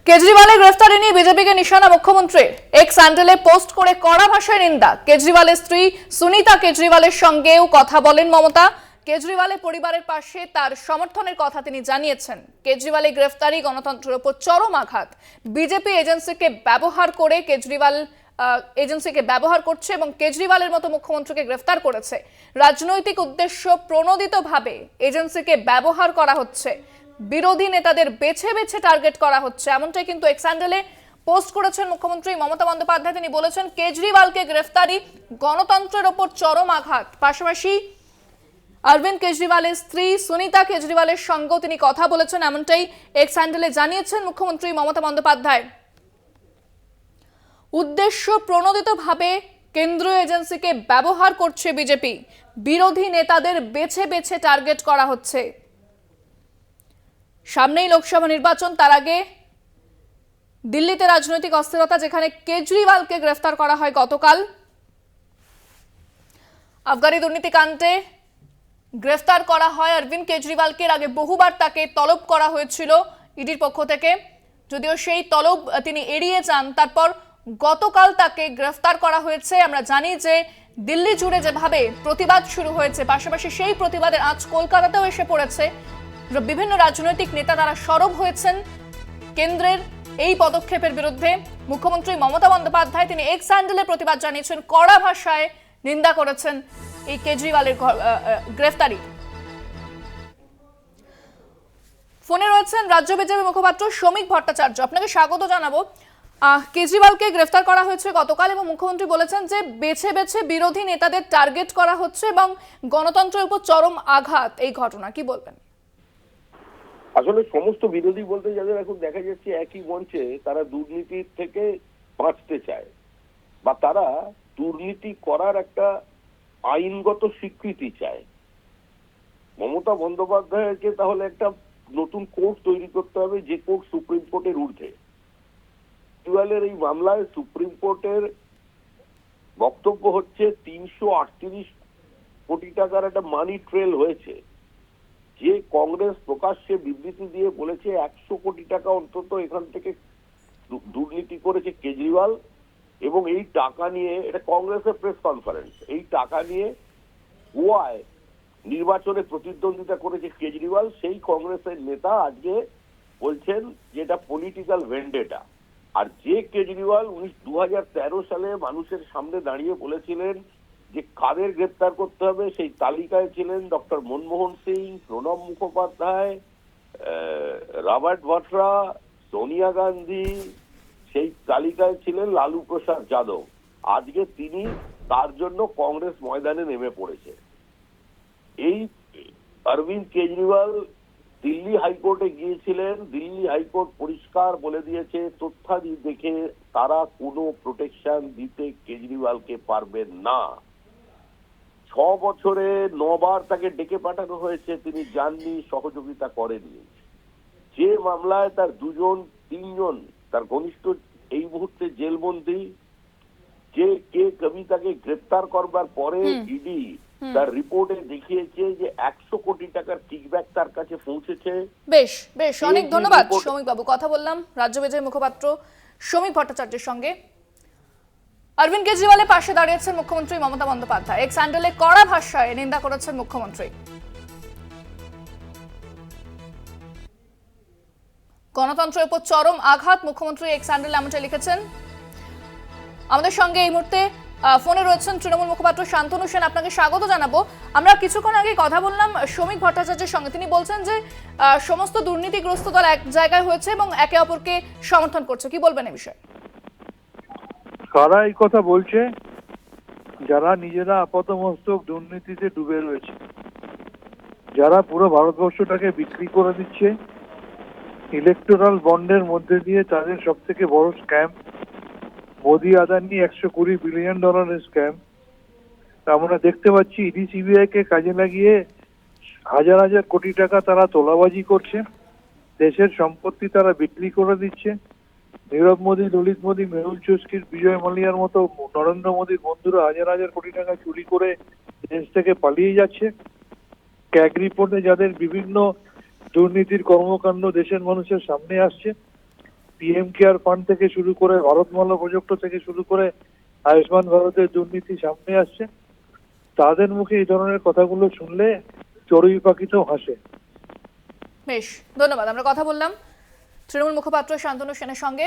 কেজরিওয়ালের গ্রেফতারি নিয়ে বিজেপিকে নিশানা মুখ্যমন্ত্রীর এক্স হ্যান্ডেলে পোস্ট করে কড়া ভাষায় নিন্দা। কেজরিওয়ালের স্ত্রী সুনিতা কেজরিওয়ালের সঙ্গেও কথা বলেন মমতা। কেজরিওয়ালের পরিবারের পাশে তার সমর্থনের কথা তিনি জানিয়েছেন। কেজরিওয়ালের গ্রেফতারি গণতন্ত্রের উপর চরম আঘাত। বিজেপি এজেন্সিকে ব্যবহার করে কেজরিওয়াল এজেন্সিকে ব্যবহার করছে এবং কেজরিওয়ালের মতো মুখ্যমন্ত্রীকে গ্রেফতার করেছে। রাজনৈতিক উদ্দেশ্য প্রণোদিতভাবে এজেন্সিকে ব্যবহার করা হচ্ছে, বিরোধী নেতাদের বেছে বেছে টার্গেট করা হচ্ছে, এমনটাই কিন্তু এক্স হ্যান্ডেলে পোস্ট করেছেন মুখ্যমন্ত্রী মমতা বন্দ্যোপাধ্যায়। তিনি বলেছেন কেজরিওয়ালকে গ্রেফতারি গণতন্ত্রের ওপর চরম আঘাত। পাশাপাশি অরবিন্দ কেজরিওয়ালের স্ত্রী সুনিতা কেজরিওয়ালের সঙ্গেও তিনি কথা বলেছেন, এমনটাই এক্স হ্যান্ডেলে জানিয়েছেন মুখ্যমন্ত্রী মমতা বন্দ্যোপাধ্যায়। উদ্দেশ্য প্রণোদিতভাবে কেন্দ্রীয় এজেন্সিকে ব্যবহার করছে বিজেপি, বিরোধী নেতাদের বেছে বেছে টার্গেট করা হচ্ছে। সামনেই লোকসভা নির্বাচন, তার আগে দিল্লিতে রাজনৈতিক অস্থিরতা, যেখানে কেজরিওয়ালকে গ্রেফতার করা হয় গতকাল। আবগারি দুর্নীতি কাণ্ডে গ্রেফতার করা হয় অরবিন্দ কেজরিওয়ালকে। এর আগে বহুবার তাকে তলব করা হয়েছিল ইডির পক্ষ থেকে, যদিও সেই তলব তিনি এড়িয়ে যান। তারপর গতকাল তাকে গ্রেফতার করা হয়েছে। আমরা জানি যে দিল্লি জুড়ে যেভাবে প্রতিবাদ শুরু হয়েছে, পাশাপাশি সেই প্রতিবাদের আজ কলকাতাতেও এসে পড়েছে। বিভিন্ন রাজনৈতিক নেতা তারা সরব হয়েছেন কেন্দ্রের এই পদক্ষেপের বিরুদ্ধে। মুখ্যমন্ত্রী মমতা বন্দ্যোপাধ্যায় তিনি এক্স হ্যান্ডেলে প্রতিবাদ জানিয়েছেন, কড়া ভাষায় নিন্দা করেছেন এই কেজরিওয়ালের গ্রেফতারি। ফোনে রয়েছেন রাজ্য বিজেপি মুখপাত্র শ্রমিক ভট্টাচার্য। আপনাকে স্বাগত জানাবো। কেজরিওয়ালকে গ্রেফতার করা হয়েছে গতকাল এবং মুখ্যমন্ত্রী বলেছেন যে বেছে বেছে বিরোধী নেতাদের টার্গেট করা হচ্ছে এবং গণতন্ত্রের উপর চরম আঘাত এই ঘটনা, কি বলবেন? আসলে সমস্ত বিরোধী বলতে যাদের এখন দেখা যাচ্ছে একই মঞ্চে, তারা দুর্নীতির থেকে বাঁচতে চায় বা তারা দুর্নীতি করার একটা আইনগত স্বীকৃতি চায়। মমতা বন্দ্যোপাধ্যায়কে তাহলে একটা নতুন কোর্ট তৈরি করতে হবে, যে কোর্ট সুপ্রিম কোর্টের ঊর্ধ্বে। কেজরিওয়ালের এই মামলায় সুপ্রিম কোর্টের বক্তব্য হচ্ছে 338 কোটি টাকার একটা মানি ট্রেল হয়েছে। যে কংগ্রেস প্রকাশ্যে বিবৃতি দিয়ে বলেছে 100 কোটি টাকা অন্তত এখান থেকে দুর্নীতি করেছে কেজরিওয়াল, এবং এই টাকা নিয়ে, এটা কংগ্রেসের প্রেস কনফারেন্স, এই টাকা নিয়ে গোয়ায় নির্বাচনে প্রতিদ্বন্দ্বিতা করেছে কেজরিওয়াল। সেই কংগ্রেসের নেতা আজকে বলছেন যে এটা পলিটিক্যাল ভেন্ডেটা। আর যে কেজরিওয়াল 2013 সালে মানুষের সামনে দাঁড়িয়ে বলেছিলেন যে কাদের গ্রেপ্তার করতে হবে, সেই তালিকায় ছিলেন ডক্টর মনমোহন সিং, প্রণব মুখোপাধ্যায়, রবার্ট ভাড্রা, সোনিয়া গান্ধী, সেই তালিকায় ছিলেন লালু প্রসাদ যাদব। আজকে তিনি তার জন্য কংগ্রেস ময়দানে নেমে পড়েছে। এই অরবিন্দ কেজরিওয়াল দিল্লি হাইকোর্টে গিয়েছিলেন। দিল্লি হাইকোর্ট পরিষ্কার বলে দিয়েছে তথ্যাদি দেখে তারা কোনো প্রোটেকশন দিতে কেজরিওয়ালকে পারবেন না। 6 বছরে 9 বার তাকে ডেকে পাঠানো হয়েছে, তিনি যাননি, সহযোগিতা করেননি। যে মামলায় তার 2-3 তার ঘনিষ্ঠ এই মুহূর্তে জেলবন্দি, যে কবিতাকে গ্রেপ্তার করবার পরে ইডি তার রিপোর্টে দেখিয়েছে যে 100 কোটি টাকার কিকব্যাক তার কাছে পৌঁছেছে। বেশ বেশ, অনেক ধন্যবাদ শ্রমিক বাবু। কথা বললাম রাজ্য বিজেপি মুখপাত্র শ্রমিক ভট্টাচার্যের সঙ্গে। অরবিন্দ কেজরিওয়ালের পাশে দাঁড়িয়েছেন মুখ্যমন্ত্রী মমতা বন্দ্যোপাধ্যায়। এক্স হ্যান্ডেলে কড়া ভাষায় নিন্দা করেছেন মুখ্যমন্ত্রী। গণতন্ত্রের উপর চরম আঘাত, মুখ্যমন্ত্রী এক্স হ্যান্ডেলে এমনটা লিখেছেন। আমাদের সঙ্গে এই মুহূর্তে ফোনে রয়েছেন তৃণমূল মুখপাত্র শান্তনু সেন। আপনাকে স্বাগত জানাবো। আমরা কিছুক্ষণ আগে কথা বললাম শ্রমিক ভট্টাচার্যের সঙ্গে। তিনি বলছেন যে সমস্ত দুর্নীতিগ্রস্ত দল এক জায়গায় হয়েছে এবং একে অপরকে সমর্থন করছে, কি বলবেন এই বিষয়ে? কারা এই কথা বলছে? যারা নিজেরা আপাতমস্তক দুর্নীতিতে ডুবে রয়েছে, যারা পুরো ভারতবর্ষটাকে বিক্রি করে দিচ্ছে ইলেকটোরাল বন্ডের মধ্যে দিয়ে। তাদের সব থেকে বড় scam Modi Adani $120 billion scam. আমরা দেখতে পাচ্ছি ইডি সিবিআই কে কাজে লাগিয়ে হাজার হাজার কোটি টাকা তারা তোলাবাজি করছে, দেশের সম্পত্তি তারা বিক্রি করে দিচ্ছে। নীরব মোদী, ললিত মোদী, মেহুল চোস্কির, বিজয় মালিয়ার মতো নরেন্দ্র মোদীর বন্ধুরা হাজার হাজার কোটি টাকা চুরি করে দেশ থেকে পালিয়ে যাচ্ছে। ক্যাগ রিপোর্টে যাদের বিভিন্ন দুর্নীতির কর্মকাণ্ড দেশের মানুষের সামনে আসছে, পিএম কেয়ার ফান্ড থেকে শুরু করে ভারতমালা প্রজেক্ট থেকে শুরু করে আয়ুষ্মান ভারতের দুর্নীতি সামনে আসছে, তাদের মুখে এই ধরনের কথাগুলো শুনলে চড়ুই পাখিতেও হাসে। বেশ, ধন্যবাদ। আমরা কথা বললাম তৃণমূল মুখপাত্র শান্তনু সেনের সঙ্গে।